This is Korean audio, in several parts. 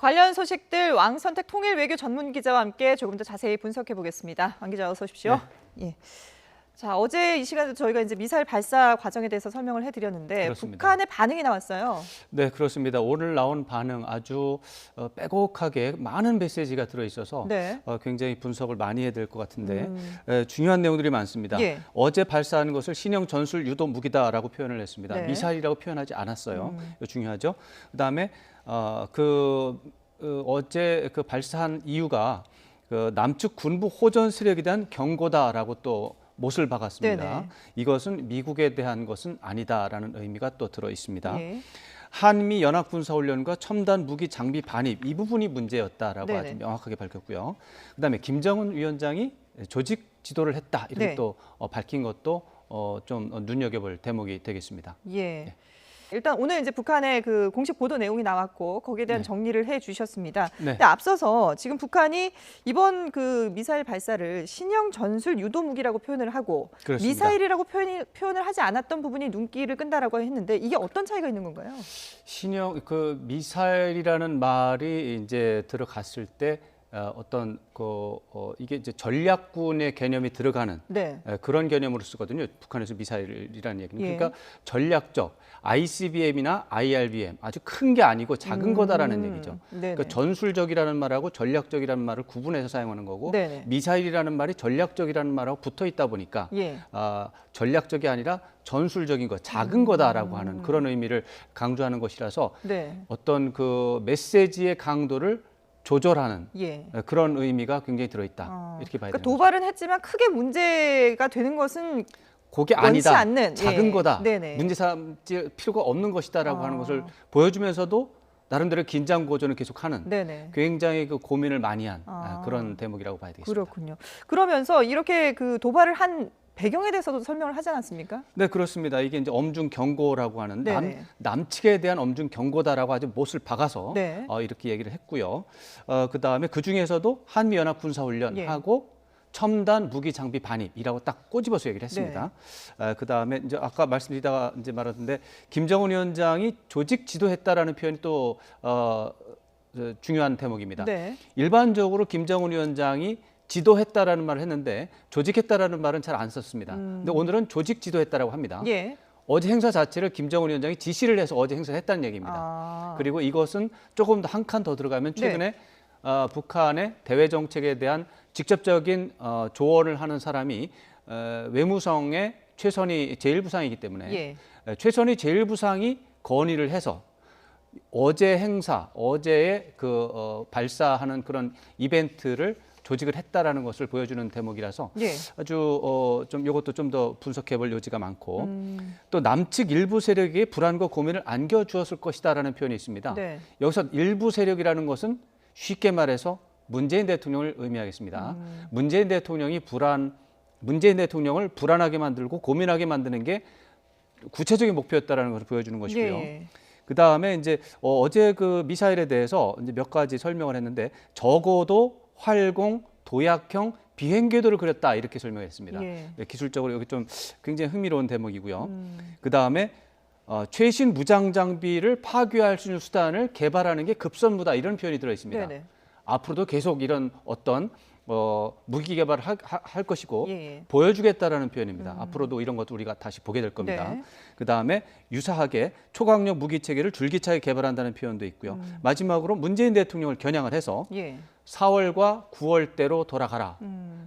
관련 소식들 왕선택 통일 외교 전문 기자와 함께 조금 더 자세히 분석해 보겠습니다. 왕 기자 어서 오십시오. 네. 예. 자, 어제 이 시간에 저희가 이제 미사일 발사 과정에 대해서 설명을 해드렸는데 그렇습니다. 북한의 반응이 나왔어요. 네, 그렇습니다. 오늘 나온 반응 아주 빼곡하게 많은 메시지가 들어있어서 네. 굉장히 분석을 많이 해야 될 것 같은데 중요한 내용들이 많습니다. 예. 어제 발사한 것을 신형 전술 유도 무기다라고 표현을 했습니다. 네. 미사일이라고 표현하지 않았어요. 이거 중요하죠. 그다음에 어제 그 발사한 이유가 그 남측 군부 호전 세력에 대한 경고다라고 또 못을 박았습니다. 네네. 이것은 미국에 대한 것은 아니다라는 의미가 또 들어 있습니다. 예. 한미 연합군사훈련과 첨단 무기 장비 반입 이 부분이 문제였다라고 네네. 아주 명확하게 밝혔고요. 그다음에 김정은 위원장이 조직 지도를 했다 이렇게 네. 또 밝힌 것도 좀 눈여겨볼 대목이 되겠습니다. 예. 일단 오늘 이제 북한의 그 공식 보도 내용이 나왔고 거기에 대한 네. 정리를 해주셨습니다. 네. 근데 앞서서 지금 북한이 이번 그 미사일 발사를 신형 전술 유도 무기라고 표현을 하고 그렇습니다. 미사일이라고 표현을 하지 않았던 부분이 눈길을 끈다라고 했는데 이게 어떤 차이가 있는 건가요? 신형 그 미사일이라는 말이 이제 들어갔을 때 어떤 이게 이제 전략군의 개념이 들어가는 네. 그런 개념으로 쓰거든요. 북한에서 미사일이라는 얘기는. 예. 그러니까 전략적 ICBM이나 IRBM 아주 큰 게 아니고 작은 거다라는 얘기죠. 네네. 그러니까 전술적이라는 말하고 전략적이라는 말을 구분해서 사용하는 거고 네네. 미사일이라는 말이 전략적이라는 말하고 붙어 있다 보니까 예. 전략적이 아니라 전술적인 거, 작은 거다라고 하는 그런 의미를 강조하는 것이라서 네. 어떤 그 메시지의 강도를 조절하는 예. 그런 의미가 굉장히 들어있다. 이렇게 봐야 그러니까 됩니다. 도발은 했지만 크게 문제가 되는 것은 그게 원치 아니다. 않는, 작은 예. 거다. 네네. 문제 삼을 필요가 없는 것이다라고 하는 것을 보여주면서도 나름대로 긴장 고조는 계속하는 네네. 굉장히 그 고민을 많이 한 그런 대목이라고 봐야 되겠습니다. 그렇군요. 그러면서 이렇게 그 도발을 한 배경에 대해서도 설명을 하지 않았습니까? 네, 그렇습니다. 이게 이제 엄중 경고라고 하는 네네. 남측에 대한 엄중 경고다라고 아주 못을 박아서 네. 이렇게 얘기를 했고요. 그다음에 그 중에서도 한미 연합 군사훈련하고 첨단 무기 장비 반입이라고 딱 꼬집어서 얘기를 했습니다. 그다음에 이제 아까 말씀드리다가 이제 말했는데 김정은 위원장이 조직 지도했다라는 표현이 또 중요한 대목입니다. 네. 일반적으로 김정은 위원장이 지도했다라는 말을 했는데 조직했다라는 말은 잘 안 썼습니다. 근데 오늘은 조직 지도했다라고 합니다. 예. 어제 행사 자체를 김정은 위원장이 지시를 해서 어제 행사를 했다는 얘기입니다. 그리고 이것은 조금 더 한 칸 더 들어가면 최근에 북한의 대외 정책에 대한 직접적인 조언을 하는 사람이 외무성의 최선희 제1부상이기 때문에 최선희 제1부상이 건의를 해서 어제 행사, 어제의 그 발사하는 그런 이벤트를 조직을 했다라는 것을 보여주는 대목이라서 아주 좀 이것도 좀 더 분석해볼 여지가 많고 또 남측 일부 세력이 불안과 고민을 안겨주었을 것이다라는 표현이 있습니다. 여기서 일부 세력이라는 것은 쉽게 말해서 문재인 대통령을 의미하겠습니다. 문재인 대통령을 불안하게 만들고 고민하게 만드는 게 구체적인 목표였다라는 것을 보여주는 것이고요. 그 다음에 이제 어제 그 미사일에 대해서 이제 몇 가지 설명을 했는데 적어도 활공, 도약형 비행궤도를 그렸다 이렇게 설명했습니다. 기술적으로 여기 좀 굉장히 흥미로운 대목이고요. 그 다음에 최신 무장 장비를 파괴할 수 있는 수단을 개발하는 게 급선무다 이런 표현이 들어 있습니다. 앞으로도 계속 이런 어떤 무기 개발을 할 것이고 보여주겠다라는 표현입니다. 앞으로도 이런 것도 우리가 다시 보게 될 겁니다. 그다음에 유사하게 초강력 무기 체계를 줄기차게 개발한다는 표현도 있고요. 마지막으로 문재인 대통령을 겨냥을 해서 4월과 9월대로 돌아가라.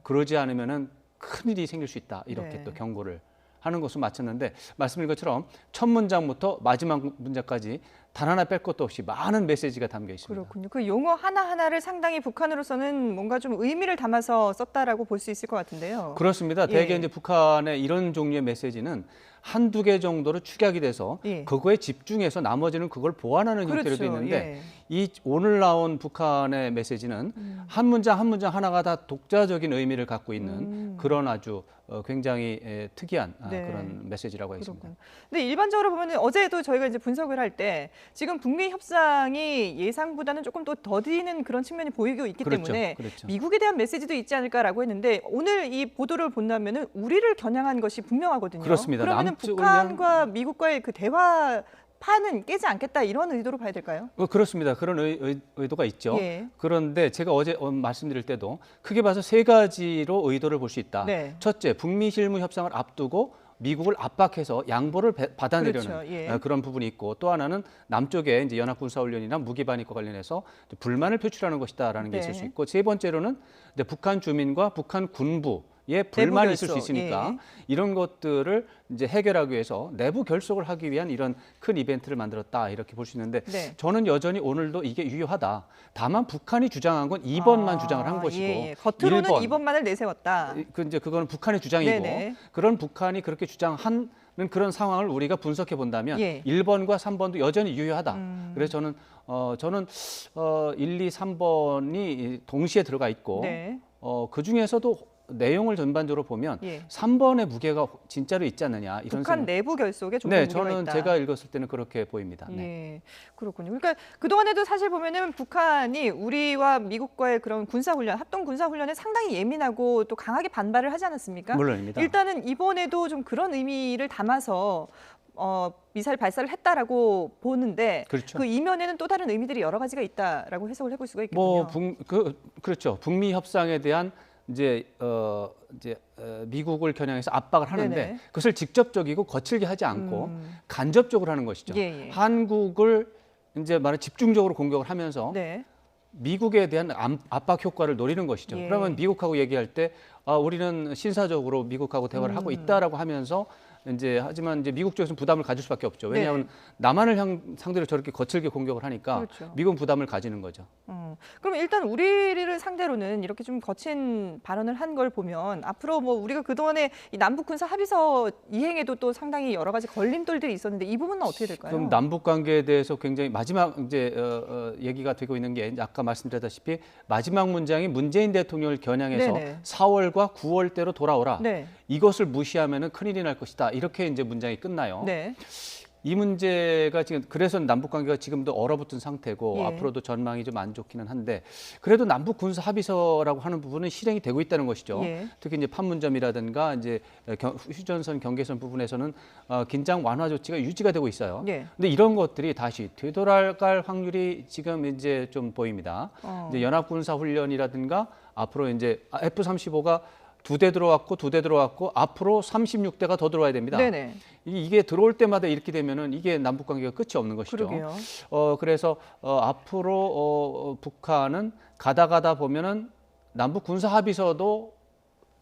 그러지 않으면은 큰일이 생길 수 있다. 이렇게 또 경고를 하는 것으로 마쳤는데 말씀드린 것처럼 첫 문장부터 마지막 문장까지 단 하나 뺄 것도 없이 많은 메시지가 담겨 있습니다. 그렇군요. 그 용어 하나하나를 상당히 북한으로서는 뭔가 좀 의미를 담아서 썼다라고 볼 수 있을 것 같은데요. 그렇습니다. 대개 이제 북한의 이런 종류의 메시지는 한두 개 정도로 축약이 돼서 그거에 집중해서 나머지는 그걸 보완하는 형태로 되어 있는데 이 오늘 나온 북한의 메시지는 한 문장 한 문장 하나가 다 독자적인 의미를 갖고 있는 그런 아주 굉장히 특이한 그런 메시지라고 하겠습니다. 근데 일반적으로 보면 어제도 저희가 이제 분석을 할 때 지금 북미 협상이 예상보다는 조금 더 더디는 그런 측면이 보이고 있기 때문에 미국에 대한 메시지도 있지 않을까라고 했는데 오늘 이 보도를 본다면은 우리를 겨냥한 것이 분명하거든요. 그렇습니다. 그러면은 북한과 미국과의 그 대화 판은 깨지 않겠다 이런 의도로 봐야 될까요? 그렇습니다. 그런 의도가 있죠. 예. 그런데 제가 어제 말씀드릴 때도 크게 봐서 세 가지로 의도를 볼 수 있다. 네. 첫째, 북미 실무 협상을 앞두고 미국을 압박해서 양보를 받아내려는 그렇죠. 예. 그런 부분이 있고, 또 하나는 남쪽에 이제 연합군사훈련이나 무기 반입과 관련해서 불만을 표출하는 것이다라는 게 네. 있을 수 있고, 세 번째로는 이제 북한 주민과 북한 군부에 불만이 있을 수 있으니까 이런 것들을 이제 해결하기 위해서 내부 결속을 하기 위한 이런 큰 이벤트를 만들었다 이렇게 볼 수 있는데 저는 여전히 오늘도 이게 유효하다. 다만 북한이 주장한 건 2번만 주장을 한 것이고 겉으로는 2번만을 내세웠다. 이제 그거는 북한의 주장이고 네네. 그런 북한이 그렇게 주장한 그런 상황을 우리가 분석해 본다면 1번과 3번도 여전히 유효하다. 그래서 저는 1, 2, 3번이 동시에 들어가 있고 그 중에서도 내용을 전반적으로 보면 3번의 무게가 진짜로 있지 않느냐 이런 북한 내부 결속에 좀 네, 무게가 저는 있다. 제가 읽었을 때는 그렇게 보입니다. 네, 그렇군요. 그러니까 그동안에도 사실 보면은 북한이 우리와 미국과의 그런 군사훈련, 합동 군사훈련에 상당히 예민하고 또 강하게 반발을 하지 않았습니까? 물론입니다. 일단은 이번에도 좀 그런 의미를 담아서 미사일 발사를 했다라고 보는데 그렇죠. 그 이면에는 또 다른 의미들이 여러 가지가 있다라고 해석을 해볼 수가 있겠군요. 그렇죠. 북미 협상에 대한 이제 미국을 겨냥해서 압박을 하는데 네네. 그것을 직접적이고 거칠게 하지 않고 간접적으로 하는 것이죠. 한국을 이제 집중적으로 공격을 하면서 미국에 대한 압박 효과를 노리는 것이죠. 그러면 미국하고 얘기할 때 우리는 신사적으로 미국하고 대화를 하고 있다라고 하면서 하지만 이제 미국 쪽에서는 부담을 가질 수밖에 없죠. 왜냐하면 남한을 상대로 저렇게 거칠게 공격을 하니까 미국은 부담을 가지는 거죠. 그럼 일단 우리를 상대로는 이렇게 좀 거친 발언을 한 걸 보면 앞으로 뭐 우리가 그동안에 이 남북 군사 합의서 이행에도 또 상당히 여러 가지 걸림돌들이 있었는데 이 부분은 어떻게 될까요? 그럼 남북 관계에 대해서 굉장히 마지막 얘기가 되고 있는 게 아까 말씀드렸다시피 마지막 문장이 문재인 대통령을 겨냥해서 4월과 9월대로 돌아오라. 이것을 무시하면은 큰일이 날 것이다. 이렇게 이제 문장이 끝나요. 이 문제가 지금 그래서 남북 관계가 지금도 얼어붙은 상태고 앞으로도 전망이 좀 안 좋기는 한데 그래도 남북 군사 합의서라고 하는 부분은 실행이 되고 있다는 것이죠. 특히 이제 판문점이라든가 이제 휴전선 경계선 부분에서는 긴장 완화 조치가 유지가 되고 있어요. 근데 이런 것들이 다시 되돌아갈 확률이 지금 이제 좀 보입니다. 이제 연합 군사 훈련이라든가 앞으로 이제 F-35가 2대 들어왔고 앞으로 36대가 더 들어와야 됩니다. 이게 들어올 때마다 이렇게 되면은 이게 남북 관계가 끝이 없는 것이죠. 그래서 앞으로 북한은 가다 보면은 남북 군사 합의서도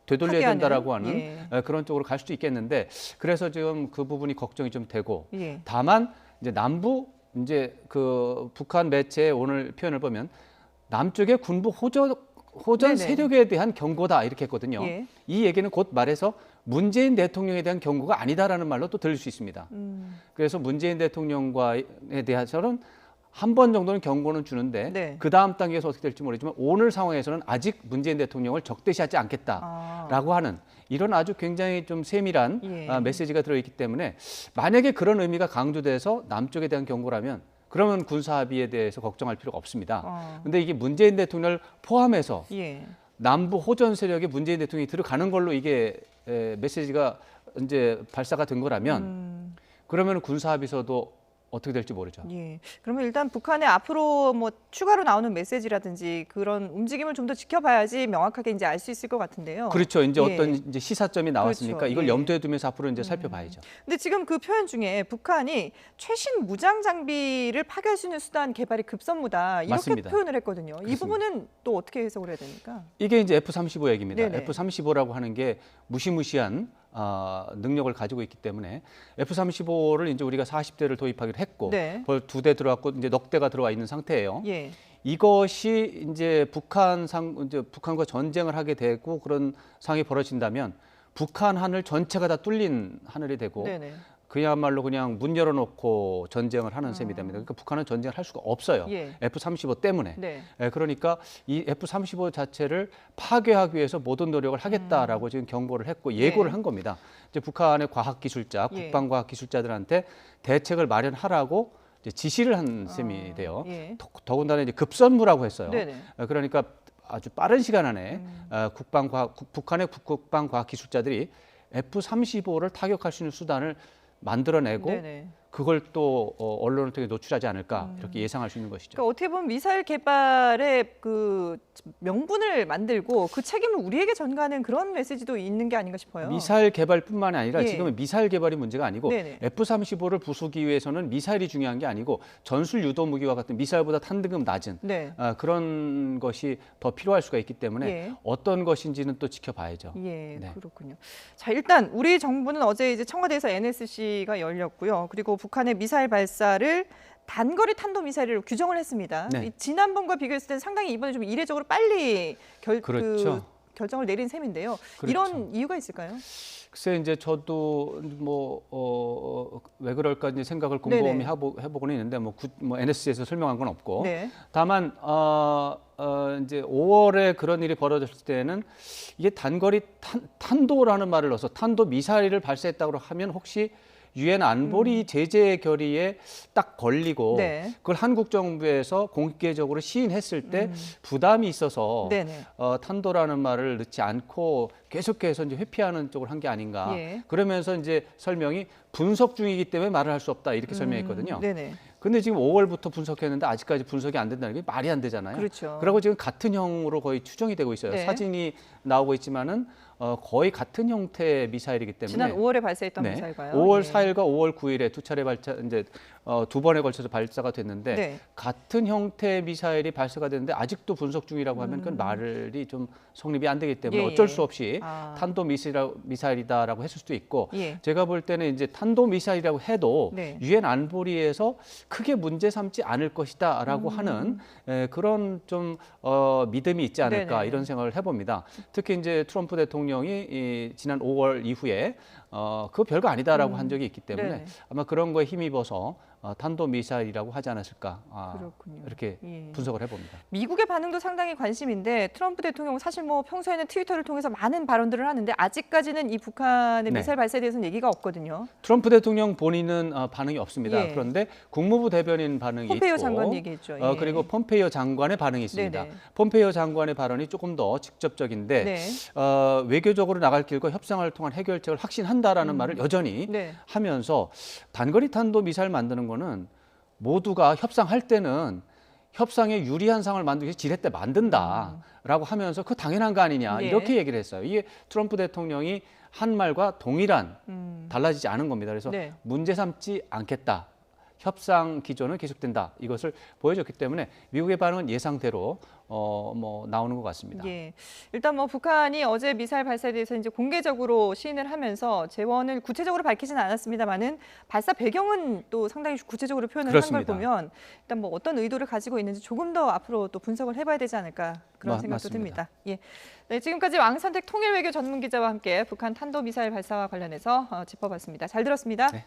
되돌려야 된다라고 하는 그런 쪽으로 갈 수도 있겠는데 그래서 지금 그 부분이 걱정이 좀 되고 다만 이제 그 북한 매체의 오늘 표현을 보면 남쪽의 군부 호전 세력에 대한 경고다 이렇게 했거든요. 이 얘기는 곧 말해서 문재인 대통령에 대한 경고가 아니다라는 말로 또 들릴 수 있습니다. 그래서 문재인 대통령과에 대해서는 한 번 정도는 경고는 주는데 그 다음 단계에서 어떻게 될지 모르지만 오늘 상황에서는 아직 문재인 대통령을 적대시하지 않겠다라고 하는 이런 아주 굉장히 좀 세밀한 메시지가 들어있기 때문에 만약에 그런 의미가 강조돼서 남쪽에 대한 경고라면 그러면 군사합의에 대해서 걱정할 필요가 없습니다. 근데 이게 문재인 대통령을 포함해서 남부 호전 세력에 문재인 대통령이 들어가는 걸로 이게 메시지가 이제 발사가 된 거라면 그러면 군사합의서도 어떻게 될지 모르죠. 그러면 일단 북한의 앞으로 뭐 추가로 나오는 메시지라든지 그런 움직임을 좀 더 지켜봐야지 명확하게 이제 알 수 있을 것 같은데요. 그렇죠. 이제 어떤 이제 시사점이 나왔으니까 이걸 염두에 두면서 앞으로 이제 살펴봐야죠. 근데 지금 그 표현 중에 북한이 최신 무장 장비를 파괴할 수 있는 수단 개발이 급선무다 이렇게 맞습니다. 표현을 했거든요. 그렇습니다. 이 부분은 또 어떻게 해석을 해야 됩니까? 이게 이제 F-35 얘기입니다. F-35라고 하는 게 무시무시한 능력을 가지고 있기 때문에 F-35를 이제 우리가 40대를 도입하기로 했고 벌 2대 들어왔고 이제 넉 대가 들어와 있는 상태예요. 이것이 이제 북한과 전쟁을 하게 되고 그런 상황이 벌어진다면 북한 하늘 전체가 다 뚫린 하늘이 되고 그야말로 그냥 문 열어놓고 전쟁을 하는 셈이 됩니다. 그러니까 북한은 전쟁을 할 수가 없어요. F-35 때문에. 그러니까 이 F-35 자체를 파괴하기 위해서 모든 노력을 하겠다라고 지금 경고를 했고 예고를 한 겁니다. 이제 북한의 과학기술자, 국방과학기술자들한테 대책을 마련하라고 이제 지시를 한 셈이 돼요. 더군다나 이제 급선무라고 했어요. 그러니까 아주 빠른 시간 안에 북한의 국방과학기술자들이 F-35를 타격할 수 있는 수단을 만들어내고 그걸 또 언론을 통해 노출하지 않을까 이렇게 예상할 수 있는 것이죠. 그러니까 어떻게 보면 미사일 개발의 그 명분을 만들고 그 책임을 우리에게 전가하는 그런 메시지도 있는 게 아닌가 싶어요. 미사일 개발뿐만이 아니라 예. 지금은 미사일 개발이 문제가 아니고 네네. F-35를 부수기 위해서는 미사일이 중요한 게 아니고 전술 유도 무기와 같은 미사일보다 한 등급 낮은 네. 그런 것이 더 필요할 수가 있기 때문에 예. 어떤 것인지는 또 지켜봐야죠. 예, 네. 그렇군요. 자, 일단 우리 정부는 어제 이제 청와대에서 NSC가 열렸고요. 그리고 북한의 미사일 발사를 단거리 탄도 미사일로 규정을 했습니다. 네. 지난번과 비교했을 때는 상당히 이번에 좀 이례적으로 빨리 그렇죠. 결정을 내린 셈인데요. 그렇죠. 이런 이유가 있을까요? 글쎄 이제 저도 왜 그럴까 이제 생각을 곰곰이 해보고는 있는데 뭐 NSC에서 설명한 건 없고 네. 다만 이제 5월에 그런 일이 벌어졌을 때는 이게 단거리 탄도라는 말을 넣어서 탄도 미사일을 발사했다고 하면 혹시 유엔 안보리 제재 결의에 딱 걸리고 네. 그걸 한국 정부에서 공개적으로 시인했을 때 부담이 있어서 탄도라는 말을 넣지 않고 계속해서 이제 회피하는 쪽을 한 게 아닌가. 예. 그러면서 이제 설명이 분석 중이기 때문에 말을 할 수 없다 이렇게 설명했거든요. 네네. 근데 지금 5월부터 분석했는데 아직까지 분석이 안 된다는 게 말이 안 되잖아요. 그렇죠. 그리고 지금 같은 형으로 거의 추정이 되고 있어요. 네. 사진이 나오고 있지만은 거의 같은 형태의 미사일이기 때문에 지난 5월에 발사했던 네. 미사일과요. 5월 예. 4일과 5월 9일에 두 차례 발사 이제 두 번에 걸쳐서 발사가 됐는데 네. 같은 형태의 미사일이 발사가 됐는데 아직도 분석 중이라고 하면 그건 말이 좀 성립이 안 되기 때문에 예, 어쩔 예. 수 없이 아. 탄도 미사일이다라고 했을 수도 있고 예. 제가 볼 때는 이제 탄도 미사일이라고 해도 네. 유엔 안보리에서 크게 문제 삼지 않을 것이다라고 하는 그런 좀 믿음이 있지 않을까 네네. 이런 생각을 해봅니다. 특히 이제 트럼프 대통령이 지난 5월 이후에 그거 별거 아니다라고 한 적이 있기 때문에 네네. 아마 그런 거에 힘입어서 탄도 미사일이라고 하지 않았을까 그렇군요. 이렇게 예. 분석을 해봅니다. 미국의 반응도 상당히 관심인데 트럼프 대통령 사실 뭐 평소에는 트위터를 통해서 많은 발언들을 하는데 아직까지는 이 북한의 네. 미사일 발사에 대해서는 얘기가 없거든요. 트럼프 대통령 본인은 반응이 없습니다. 예. 그런데 국무부 대변인 반응이 폼페이오 있고 장관 얘기했죠. 예. 그리고 폼페이오 장관의 반응이 있습니다. 네네. 폼페이오 장관의 발언이 조금 더 직접적인데 네. 외교적으로 나갈 길과 협상을 통한 해결책을 확신한다라는 말을 여전히 네. 하면서 단거리 탄도 미사일 만드는 거는 모두가 협상할 때는 협상에 유리한 상황을 만들기 위해서 지렛대 만든다라고 하면서 그 당연한 거 아니냐 예. 이렇게 얘기를 했어요. 이게 트럼프 대통령이 한 말과 동일한 달라지지 않은 겁니다. 그래서 네. 문제 삼지 않겠다. 협상 기조는 계속된다. 이것을 보여줬기 때문에 미국의 반응은 예상대로 나오는 것 같습니다. 예. 일단 뭐 북한이 어제 미사일 발사에 대해서 이제 공개적으로 시인을 하면서 재원을 구체적으로 밝히지는 않았습니다만은 발사 배경은 또 상당히 구체적으로 표현을 한 걸 그렇습니다. 보면 일단 뭐 어떤 의도를 가지고 있는지 조금 더 앞으로 또 분석을 해봐야 되지 않을까 그런 생각도 맞습니다. 듭니다. 예. 네, 지금까지 왕선택 통일외교 전문기자와 함께 북한 탄도미사일 발사와 관련해서 짚어봤습니다. 잘 들었습니다. 네.